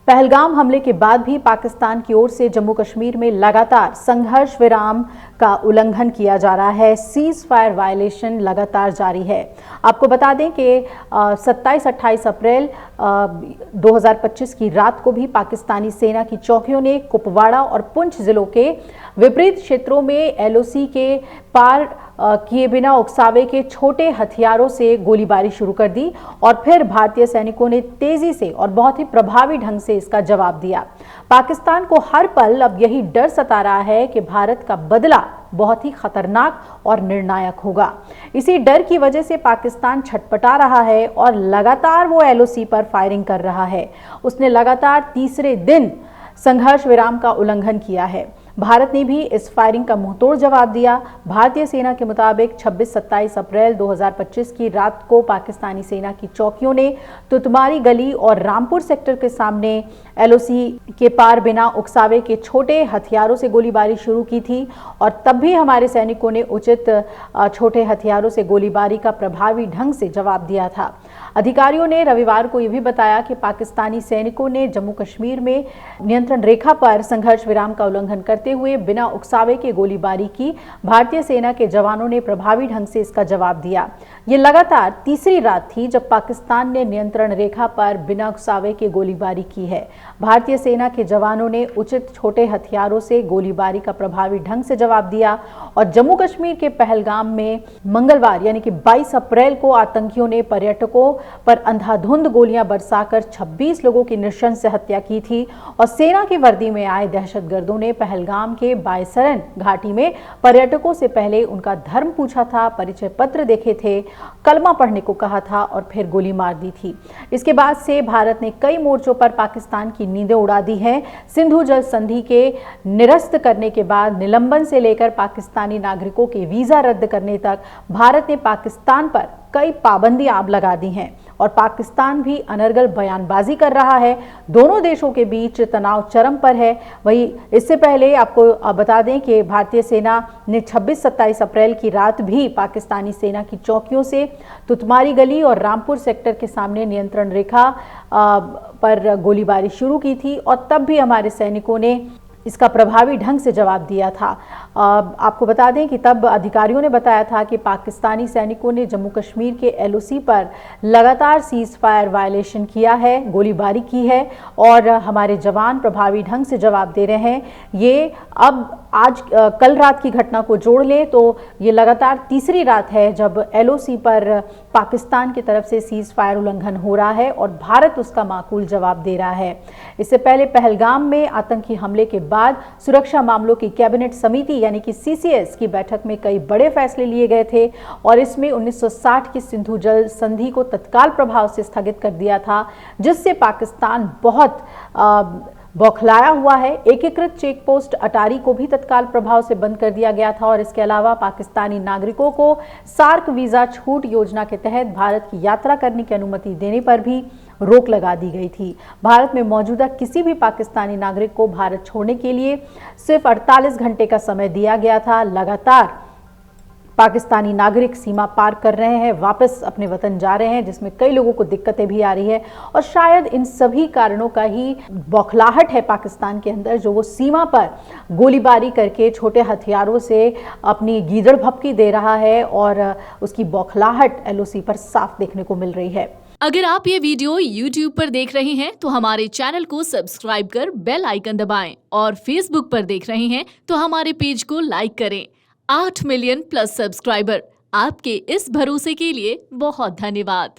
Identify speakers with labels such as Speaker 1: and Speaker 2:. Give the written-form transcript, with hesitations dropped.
Speaker 1: पहलगाम हमले के बाद भी पाकिस्तान की ओर से जम्मू कश्मीर में लगातार संघर्ष विराम का उल्लंघन किया जा रहा है। सीज फायर वायलेशन लगातार जारी है। आपको बता दें कि 27-28 अप्रैल 2025 की रात को भी पाकिस्तानी सेना की चौकियों ने कुपवाड़ा और पुंछ जिलों के विपरीत क्षेत्रों में एलओसी के पार किए बिना उकसावे के छोटे हथियारों से गोलीबारी शुरू कर दी और फिर भारतीय सैनिकों ने तेजी से और बहुत ही प्रभावी ढंग से इसका जवाब दिया। पाकिस्तान को हर पल अब यही डर सता रहा है कि भारत का बदला बहुत ही खतरनाक और निर्णायक होगा। इसी डर की वजह से पाकिस्तान छटपटा रहा है और लगातार वो एलओसी पर फायरिंग कर रहा है। उसने लगातार तीसरे दिन संघर्ष विराम का उल्लंघन किया है। भारत ने भी इस फायरिंग का मुंहतोड़ जवाब दिया। भारतीय सेना के मुताबिक 26-27 अप्रैल 2025 की रात को पाकिस्तानी सेना की चौकियों ने तुतमारी गली और रामपुर सेक्टर के सामने एलओसी के पार बिना उकसावे के छोटे हथियारों से गोलीबारी शुरू की थी और तब भी हमारे सैनिकों ने उचित छोटे हथियारों से गोलीबारी का प्रभावी ढंग से जवाब दिया था। अधिकारियों ने रविवार को यह भी बताया कि पाकिस्तानी सैनिकों ने जम्मू कश्मीर में नियंत्रण रेखा पर संघर्ष विराम का उल्लंघन करते हुए बिना उकसावे के गोलीबारी की। भारतीय सेना के जवानों ने प्रभावी ढंग से इसका जवाब दिया। ये लगातार तीसरी रात थी जब पाकिस्तान ने नियंत्रण रेखा पर बिना उकसावे के गोलीबारी की है। भारतीय सेना के जवानों ने उचित छोटे हथियारों से गोलीबारी का प्रभावी ढंग से जवाब दिया और जम्मू कश्मीर के पहलगाम में मंगलवार यानी कि 22 अप्रैल को आतंकियों ने पर्यटकों पर अंधाधुंध गोलियां बरसाकर 26 लोगों की नृशंस हत्या की थी और सेना की वर्दी में आए दहशतगर्दों ने पहलगाम के बायसरन घाटी में पर्यटकों से पहले उनका धर्म पूछा था, परिचय पत्र देखे थे, कलमा पढ़ने को कहा था और फिर गोली मार दी थी। इसके बाद से भारत ने कई मोर्चों पर पाकिस्तान की नींदें उड़ा दी हैं। सिंधु जल संधि के निरस्त करने के बाद निलंबन से लेकर पाकिस्तानी नागरिकों के वीजा रद्द करने तक भारत ने पाकिस्तान पर कई पाबंदियां अब लगा दी हैं और पाकिस्तान भी अनर्गल बयानबाजी कर रहा है। दोनों देशों के बीच तनाव चरम पर है। वहीं इससे पहले आपको बता दें कि भारतीय सेना ने 26-27 अप्रैल की रात भी पाकिस्तानी सेना की चौकियों से तुतमारी गली और रामपुर सेक्टर के सामने नियंत्रण रेखा पर गोलीबारी शुरू की थी और तब भी हमारे सैनिकों ने इसका प्रभावी ढंग से जवाब दिया था। आपको बता दें कि तब अधिकारियों ने बताया था कि पाकिस्तानी सैनिकों ने जम्मू कश्मीर के एलओसी पर लगातार सीज फायर वायलेशन किया है, गोलीबारी की है और हमारे जवान प्रभावी ढंग से जवाब दे रहे हैं। ये अब आज कल रात की घटना को जोड़ लें तो ये लगातार तीसरी रात है जब एलओसी पर पाकिस्तान की तरफ से सीज फायर उल्लंघन हो रहा है और भारत उसका माकूल जवाब दे रहा है। इससे पहले पहलगाम में आतंकी हमले के बाद सुरक्षा मामलों की कैबिनेट समिति यानी कि सीसीएस की बैठक में कई बड़े फैसले लिए गए थे और इसमें 1960 की सिंधु जल संधि को तत्काल प्रभाव से स्थगित कर दिया था, जिससे पाकिस्तान बहुत बौखलाया हुआ है। एकीकृत चेक पोस्ट अटारी को भी तत्काल प्रभाव से बंद कर दिया गया था और इसके अलावा पाकिस्तानी नागरिकों को सार्क वीजा छूट योजना के तहत भारत की यात्रा करने की अनुमति देने पर भी रोक लगा दी गई थी। भारत में मौजूदा किसी भी पाकिस्तानी नागरिक को भारत छोड़ने के लिए सिर्फ 48 घंटे का समय दिया गया था। लगातार पाकिस्तानी नागरिक सीमा पार कर रहे हैं, वापस अपने वतन जा रहे हैं, जिसमें कई लोगों को दिक्कतें भी आ रही है और शायद इन सभी कारणों का ही बौखलाहट है पाकिस्तान के अंदर, जो वो सीमा पर गोलीबारी करके छोटे हथियारों से अपनी गीदड़ भभकी दे रहा है और उसकी बौखलाहट एलओसी पर साफ देखने को मिल रही है।
Speaker 2: अगर आप ये वीडियो YouTube पर देख रहे हैं तो हमारे चैनल को सब्सक्राइब कर बेल आइकन दबाएं और Facebook पर देख रहे हैं तो हमारे पेज को लाइक करें। 8 मिलियन प्लस सब्सक्राइबर, आपके इस भरोसे के लिए बहुत धन्यवाद।